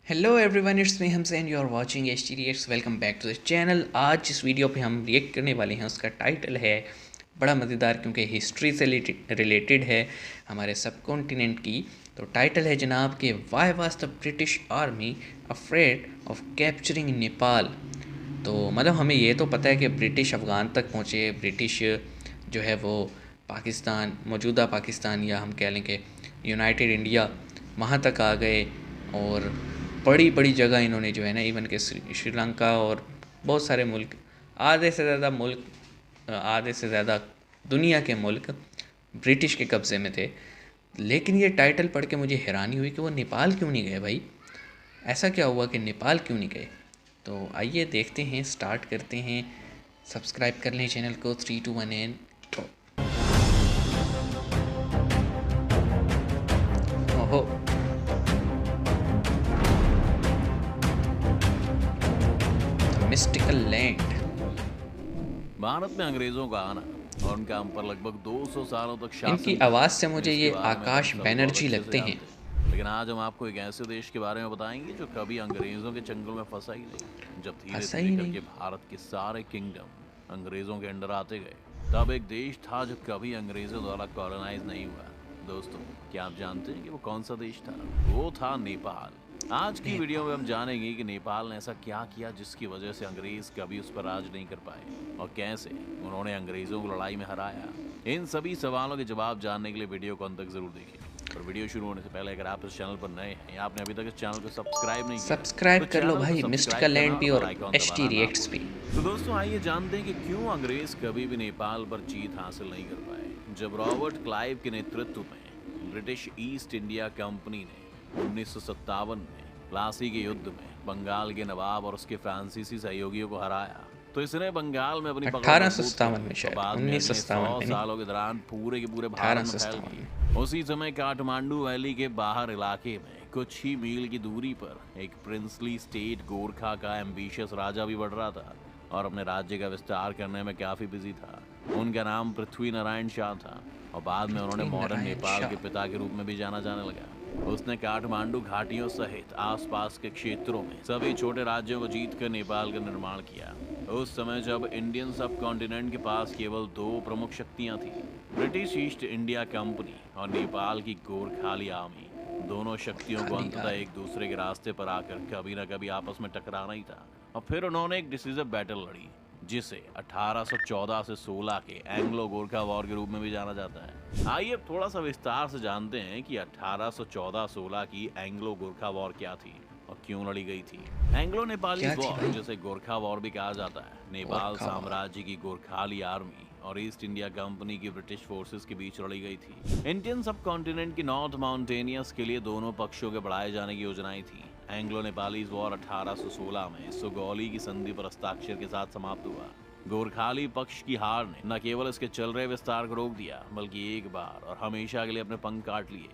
Hello everyone, it's me हमसेन, you are watching H T reacts. Welcome back to the channel. आज जिस video पे हम react करने वाले हैं उसका टाइटल है बड़ा मज़ेदार, क्योंकि हिस्ट्री से रिलेटेड है, हमारे सब कॉन्टिनेंट की। तो टाइटल है जनाब कि why was the British army afraid of capturing Nepal. तो मतलब हमें ये तो पता है कि ब्रिटिश अफ़गान तक पहुँचे, ब्रिटिश जो है वो पाकिस्तान, मौजूदा पाकिस्तान या हम कह लें कि यूनाइटेड इंडिया, वहाँ तक आ गए। और बड़ी बड़ी जगह इन्होंने जो है ना, इवन के श्रीलंका और बहुत सारे मुल्क, आधे से ज़्यादा मुल्क, आधे से ज़्यादा दुनिया के मुल्क ब्रिटिश के कब्ज़े में थे। लेकिन ये टाइटल पढ़ के मुझे हैरानी हुई कि वो नेपाल क्यों नहीं गए भाई। ऐसा क्या हुआ कि नेपाल क्यों नहीं गए। तो आइए देखते हैं, स्टार्ट करते हैं। सब्सक्राइब कर लें चैनल को। 3 2 1 तो ओहो, मिस्टिकल लैंड। भारत में अंग्रेजों का आना और उनका हम पर लगभग 200 सालों तक इनकी शासन आवाज़ से करना, मुझे इसके ये बारे में हम आकाश सब बहुत बैनर्जी अच्छे से लगते हैं। जानते हैं। लेकिन आज हम आपको एक ऐसे देश के बारे में बताएंगे जो कभी अंग्रेजों के चंगुल में फंसा ही नहीं। जब धीरे फंसा धीरे ही नहीं। करके भारत के सारे किंगडम अंग्रेजों के अंडर आते गए, तब एक देश था जो कभी अंग्रेजों द्वारा कॉलोनाइज नहीं हुआ। दोस्तों, क्या आप जानते हैं कि वो कौन सा देश था? वो था नेपाल। आज की वीडियो में हम जानेंगे कि नेपाल ने ऐसा क्या किया जिसकी वजह से अंग्रेज कभी उस पर राज नहीं कर पाए, और कैसे उन्होंने अंग्रेजों को लड़ाई में हराया। इन सभी सवालों के जवाब जानने के लिए वीडियो को अंत तक जरूर देखिए। और वीडियो शुरू होने से पहले अगर आप इस चैनल पर नए हैं या आपने अभी तक इस चैनल को सब्सक्राइब नहीं किया तो सब्सक्राइब कर लो चैनल को भाई, मिस्टिकल सब्सक्राइब करना लैंड और भी बेल और आइकॉन एच टी दबाना ना रिएक्ट्स भी। भूलें। तो दोस्तों, आइए जानते हैं कि क्यों अंग्रेज कभी भी नेपाल पर जीत हासिल नहीं कर पाए। जब रॉबर्ट क्लाइव के नेतृत्व में ब्रिटिश ईस्ट इंडिया कंपनी ने 1957 में प्लासी के युद्ध में बंगाल के नवाब और उसके फ्रांसीसी सहयोगियों को हराया, तो इसने बंगाल में अपनी पकड़ अठारह सौ मजबूत कर सत्तावन ली में, और शायद बाद में उन्नीस सौ अगले सत्तावन 100 में नहीं, सालों के दौरान पूरे के पूरे भारत अठारह में सौ फैल सत्तावन में। गई। उसी समय काठमांडू वैली के बाहर इलाके में कुछ ही मील की दूरी पर एक प्रिंसली स्टेट गोरखा का एम्बिशियस राजा भी बढ़ रहा था और अपने राज्य का विस्तार करने में काफी बिजी था। उनका नाम पृथ्वी नारायण शाह था और बाद में उन्होंने पृथ्वी मॉडर्न नारायण नेपाल के शाह। पिता के रूप में भी जाना जाने लगा। उसने काठमांडू घाटियों सहित आसपास के क्षेत्रों में सभी छोटे राज्यों को जीतकर नेपाल का निर्माण किया। उस समय जब इंडियन सब कॉन्टिनेंट के पास केवल दो प्रमुख शक्तियां थी, ब्रिटिश ईस्ट इंडिया कंपनी और नेपाल की गोरखाली आर्मी, दोनों शक्तियों को खाली अंततः आर्मी। एक दूसरे के रास्ते पर आकर कभी न कभी आपस में टकराना ही था। और फिर उन्होंने एक डिसीजन बैटल लड़ी जिसे 1814 से 16 के एंग्लो गोरखा वॉर के रूप में भी जाना जाता है। आइए अब थोड़ा सा विस्तार से जानते हैं कि 1814-16 की एंग्लो गोरखा वॉर क्या थी और क्यों लड़ी गई थी। एंग्लो नेपाली क्या थी वॉर, भाई? जिसे गोरखा वॉर भी कहा जाता है, नेपाल गोरखा वॉर। साम्राज्य की गोरखाली आर्मी और ईस्ट इंडिया कंपनी की ब्रिटिश फोर्सेस के बीच लड़ी गई थी। इंडियन सब कॉन्टिनेंट की नॉर्थ माउंटेनियस के लिए दोनों पक्षों के बढ़ाए जाने की योजनाएं थी। एंग्लो नेपाली वॉर 1816 में सुगौली की संधि पर हस्ताक्षर के साथ समाप्त हुआ। गोरखाली पक्ष की हार ने न केवल इसके चल रहे विस्तार को रोक दिया, बल्कि एक बार और हमेशा के लिए अपने पंख काट लिए।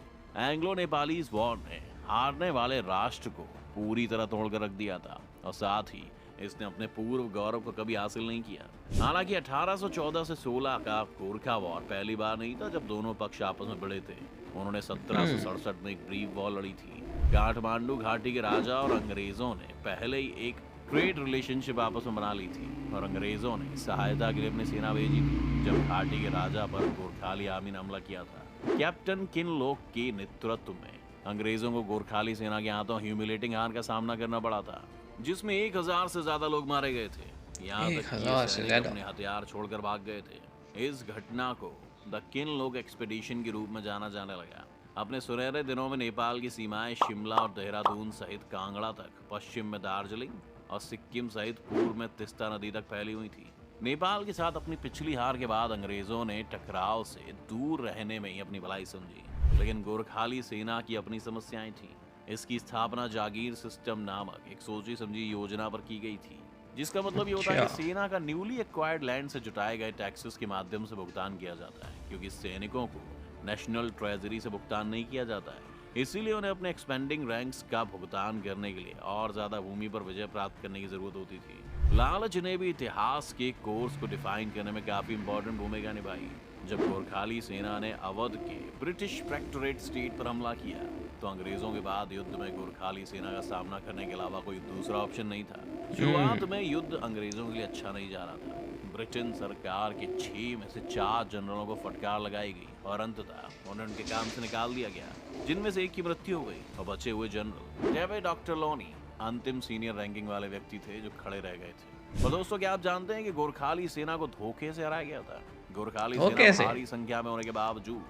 एंग्लो नेपाली वॉर ने हारने वाले राष्ट्र को पूरी तरह तोड़कर रख दिया था और साथ ही इसने अपने पूर्व गौरव को कभी हासिल नहीं किया। हालांकि 1814 से 16 का गोरखा वॉर पहली बार नहीं था जब दोनों पक्ष आपस में भिड़े थे। उन्होंने 1767 में एक ब्रीफ वॉर लड़ी थी। काठमांडू घाटी के राजा और अंग्रेजों ने पहले ही एक ट्रेड रिलेशनशिप आपस में बना ली थी और अंग्रेजों ने सहायता के लिए अपनी सेना भेजी थी जब घाटी के राजा पर गोरखाली आर्मी ने हमला किया था। कैप्टन किनलोक के नेतृत्व में अंग्रेजों को गोरखाली सेना के हाथों ह्यूमिलेटिंग हार का सामना करना पड़ा था, जिसमें 1000 से ज्यादा लोग मारे गए थे। यहाँ एक तक कि ये हजार से सैनिक ज्यादा। अपने हथियार छोड़कर भाग गए थे। इस घटना को द किनलोक एक्सपेडिशन के रूप में जाना जाने लगा। अपने सुनहरे दिनों में नेपाल की सीमाएं शिमला और देहरादून सहित कांगड़ा तक, पश्चिम में दार्जिलिंग और सिक्किम सहित पूर्व में तिस्ता नदी तक फैली हुई थी। नेपाल के साथ अपनी पिछली हार के बाद अंग्रेजों ने टकराव से दूर रहने में ही अपनी भलाई समझी, लेकिन गोरखाली सेना की अपनी समस्याएं थी। इसकी स्थापना जागीर सिस्टम नामक एक सोची समझी योजना पर की गई थी, जिसका मतलब ये होता है कि अच्छा। सेना का न्यूली एक्वायर्ड लैंड से जुटाए गए टैक्सेस के माध्यम से भुगतान किया जाता है, क्योंकि सैनिकों को नेशनल ट्रेजरी से भुगतान नहीं किया जाता है। इसीलिए उन्हें अपने एक्सपेंडिंग रैंक्स का भुगतान करने के लिए और ज्यादा भूमि पर विजय प्राप्त करने की जरूरत होती थी। लालच ने भी इतिहास के कोर्स को डिफाइन करने में काफी इंपॉर्टेंट भूमिका निभाई। जब गोरखाली सेना ने अवध के ब्रिटिश प्रेक्टोरेट स्टेट पर हमला किया तो अंग्रेजों के बाद युद्ध में गोरखाली सेना का सामना करने के अलावा कोई दूसरा ऑप्शन नहीं था। शुरुआत में युद्ध अंग्रेजों के लिए अच्छा नहीं जा रहा था। ब्रिटेन सरकार के 6 में से 4 जनरलों को फटकार लगाई गई और अंततः उन्हें उनके काम से निकाल दिया गया, जिनमें से एक की मृत्यु हो गई और बचे हुए जनरल डेविड ऑक्टरलोनी अंतिम सीनियर रैंकिंग वाले व्यक्ति थे जो खड़े रह गए थे। और दोस्तों, क्या आप जानते हैं कि गोरखाली सेना को धोखे से हराया गया था? गोरखाली सेना भारी संख्या में होने के बावजूद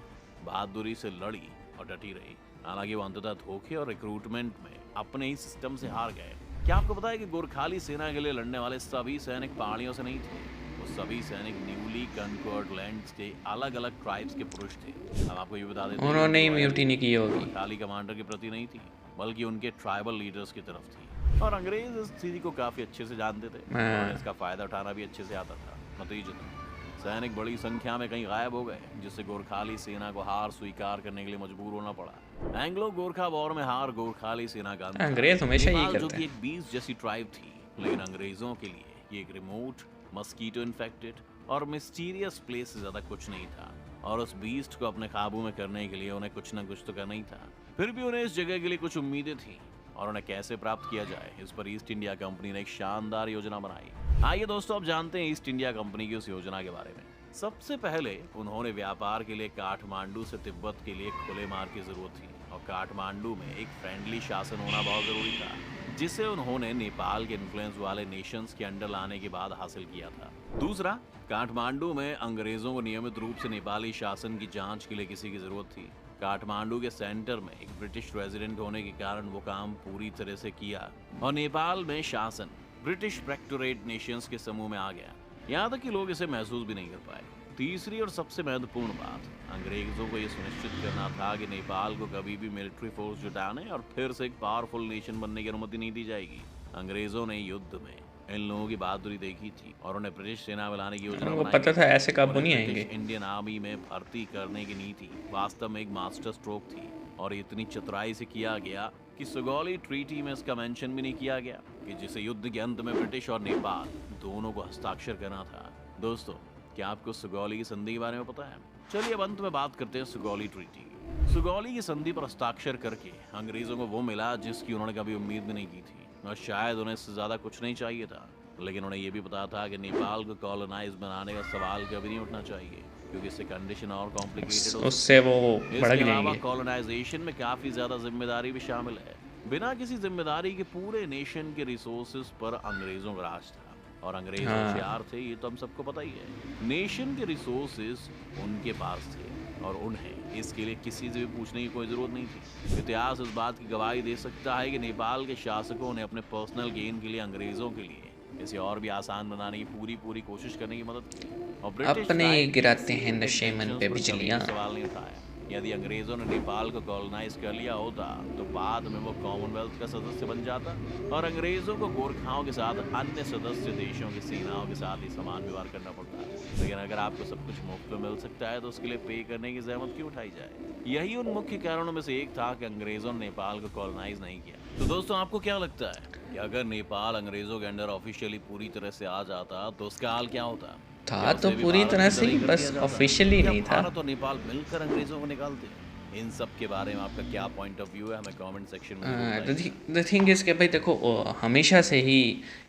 बहादुरी से लड़ी और डटी रही। हालांकि वो अंततः धोखे और रिक्रूटमेंट में अपने ही सिस्टम से हार गए। क्या आपको पता है कि गोरखाली सेना के लिए लड़ने वाले सभी सैनिक पहाड़ियों से नहीं थे? वो सभी सैनिक न्यूली कन्वर्ड लैंड्स के अलग अलग ट्राइब्स के पुरुष थे। हम आपको ये बता देते हैं उन्होंने ही म्यूटिनी की होगी। गोरखाली कमांडर के प्रति नहीं थी, बल्कि उनके ट्राइबल लीडर्स की तरफ थी। और अंग्रेज इस स्थिति को काफी अच्छे से जानते थे और इसका फायदा उठाना भी अच्छे से आता था। नतीजतन सैनिक बड़ी संख्या में कहीं गायब हो गए, जिससे गोरखाली सेना को हार स्वीकार करने के लिए मजबूर होना पड़ा। एंग्लो गोरखा वॉर में हार गोरखाली सेना का अंग्रेज हमेशा यही करते हैं। जो कि एक बीस जैसी ट्राइब थी, लेकिन अंग्रेजों के लिए ये एक रिमोट, मस्कीटो इन्फेक्टेड और मिस्टीरियस प्लेस से ज्यादा कुछ नहीं था। और उस बीस्ट को अपने काबू में करने के लिए उन्हें कुछ न कुछ तो करना ही था। फिर भी उन्हें इस जगह के लिए कुछ उम्मीदें थी और उन्हें कैसे प्राप्त किया जाए, इस पर ईस्ट इंडिया कंपनी ने एक शानदार योजना बनाई। आइए दोस्तों, अब जानते हैं ईस्ट इंडिया कंपनी की उस योजना के बारे में। सबसे पहले उन्होंने व्यापार के लिए काठमांडू से तिब्बत के लिए खुले मार्ग की जरूरत थी और काठमांडू में एक फ्रेंडली शासन होना बहुत जरूरी था, जिसे उन्होंने नेपाल के इन्फ्लुएंस वाले नेशंस के अंडर लाने के बाद हासिल किया था। दूसरा, काठमांडू में अंग्रेजों को नियमित रूप से नेपाली शासन की जांच के लिए किसी की जरूरत थी। काठमांडू के सेंटर में एक ब्रिटिश रेजिडेंट होने के कारण वो काम पूरी तरह से किया और नेपाल में शासन ब्रिटिश प्रेक्टोरेट नेशंस के समूह में आ गया, यहाँ तक कि लोग इसे महसूस भी नहीं कर पाए। तीसरी और सबसे महत्वपूर्ण बात, अंग्रेजों को यह सुनिश्चित करना था कि नेपाल को कभी भी मिलिट्री फोर्स जुटाने और फिर से एक पावरफुल नेशन बनने की अनुमति नहीं दी जाएगी। अंग्रेजों ने युद्ध में इन लोगों की बहादुरी देखी थी और उन्हें ब्रिटिश सेना में लाने की योजना बनाई। पता था ऐसे काबू नहीं आएंगे। इंडियन आर्मी में भर्ती करने की नीति वास्तव में एक मास्टर स्ट्रोक थी और इतनी चतुराई से किया गया कि सुगौली ट्रीटी में इसका मेंशन भी नहीं किया गया कि जिसे युद्ध के अंत में ब्रिटिश और नेपाल दोनों को हस्ताक्षर करना था। दोस्तों, क्या आपको सुगौली की संधि के बारे में पता है? चलिए अब अंत में बात करते हैं सुगौली ट्रीटी की। सुगौली की संधि पर हस्ताक्षर करके अंग्रेजों को वो मिला जिसकी उन्होंने कभी उम्मीद भी नहीं की थी और शायद उन्हें इससे ज्यादा कुछ नहीं चाहिए था, लेकिन उन्हें यह भी पता था कि नेपाल को कॉलोनाइज बनाने का सवाल कभी नहीं उठना चाहिए क्योंकि इससे कंडीशन और कॉम्प्लिकेटेड हो, उससे वो भड़क जाएंगे। कॉलोनाइजेशन में काफी ज्यादा जिम्मेदारी भी शामिल है। बिना किसी जिम्मेदारी के पूरे नेशन के रिसोर्सेज पर अंग्रेजों का राज था और अंग्रेज होशियार थे, ये तो हम सबको पता ही है। नेशन के रिसोर्सेज उनके पास थे और उन्हें इसके लिए किसी से भी पूछने की कोई जरूरत नहीं थी। इतिहास इस बात की गवाही दे सकता है कि नेपाल के शासकों ने अपने पर्सनल गेन के लिए अंग्रेजों के लिए इसे और भी आसान बनाने की पूरी कोशिश करने की मदद की और ब्रिटिश अपने गिराते हैं नशे मन पे बिजलियां। सवाल नहीं उठाया। यदि अंग्रेजों ने नेपाल को कॉलोनाइज कर लिया होता तो बाद में वो कॉमनवेल्थ का सदस्य बन जाता और अंग्रेजों को गोरखाओं के साथ अन्य सदस्य देशों की सेनाओं के साथ ही समान व्यवहार करना पड़ता। लेकिन अगर आपको सब कुछ मुफ्त में मिल सकता है तो उसके लिए पे करने की जहमत क्यों उठाई जाए? यही उन मुख्य कारणों में से एक था कि अंग्रेजों ने नेपाल को कॉलोनाइज नहीं किया। तो दोस्तों, आपको क्या लगता है कि अगर नेपाल अंग्रेजों के अंडर ऑफिशियली पूरी तरह से आ जाता तो उसका हाल क्या होता? था तो पूरी तरह से ही, बस ऑफिशियली नहीं था। भारत और नेपाल मिलकर अंग्रेजों को निकालते हैं। इन सब के बारे में आपका क्या पॉइंट ऑफ व्यू है, हमें कमेंट सेक्शन में द थिंग इज के भाई देखो, हमेशा से ही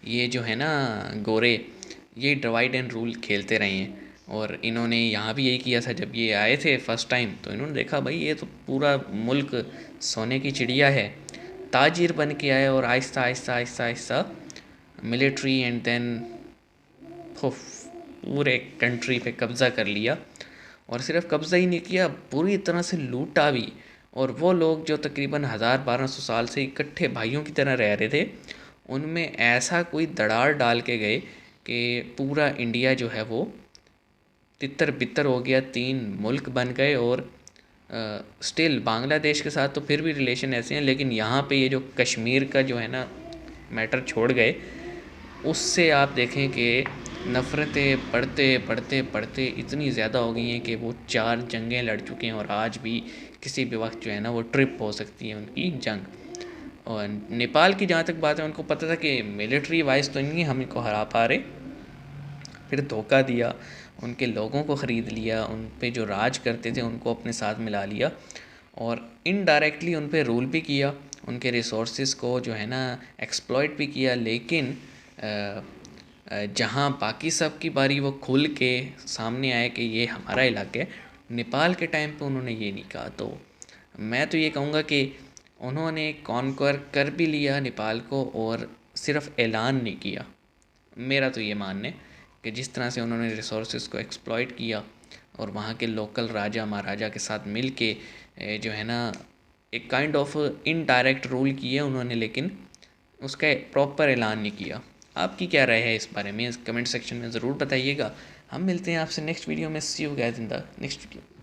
ये जो है ना गोरे, ये डिवाइड एंड रूल खेलते रहे हैं और इन्होंने यहाँ भी यही किया था। जब ये आए थे फर्स्ट टाइम तो इन्होंने देखा भाई ये तो पूरा मुल्क सोने की चिड़िया है, ताजिर बन के आए और Aahista Aahista Aahista Aahista military and then पूरे कंट्री पे कब्ज़ा कर लिया। और सिर्फ कब्ज़ा ही नहीं किया, पूरी तरह से लूटा भी। और वो लोग जो तकरीबन 1200 साल से इकट्ठे भाइयों की तरह रह रहे थे, उनमें ऐसा कोई दरार डाल के गए कि पूरा इंडिया जो है वो तितर बितर हो गया, 3 मुल्क बन गए। और स्टिल बांग्लादेश के साथ तो फिर भी रिलेशन ऐसे हैं, लेकिन यहाँ पे ये जो कश्मीर का जो है ना मैटर छोड़ गए, उससे आप देखें कि नफ़रतें बढ़ते इतनी ज़्यादा हो गई हैं कि वो 4 जंगें लड़ चुके हैं और आज भी किसी भी वक्त जो है ना वो ट्रिप हो सकती है उनकी जंग। और नेपाल की जहाँ तक बात है, उनको पता था कि मिलिट्री वाइज तो नहीं हम इनको हरा पा रहे, फिर धोखा दिया उनके लोगों को ख़रीद लिया, उन पे जो राज करते थे उनको अपने साथ मिला लिया और इनडायरेक्टली उन पे रूल भी किया, उनके रिसोर्सेज को जो है ना एक्सप्लॉइट भी किया। लेकिन जहाँ बाकी सब की बारी वो खुल के सामने आए कि ये हमारा इलाका है, नेपाल के टाइम पे उन्होंने ये नहीं कहा। तो मैं तो ये कहूँगा कि उन्होंने कॉन्कर कर भी लिया नेपाल को और सिर्फ ऐलान नहीं किया। मेरा तो ये मानना है कि जिस तरह से उन्होंने रिसोर्सेज को एक्सप्लॉइट किया और वहाँ के लोकल राजा महाराजा के साथ मिल के जो है ना एक काइंड ऑफ इनडायरेक्ट रूल किया उन्होंने, लेकिन उसका प्रॉपर ऐलान नहीं किया। आपकी क्या राय है इस बारे में? कमेंट सेक्शन में ज़रूर बताइएगा। हम मिलते हैं आपसे नेक्स्ट वीडियो में। See you guys in the next video.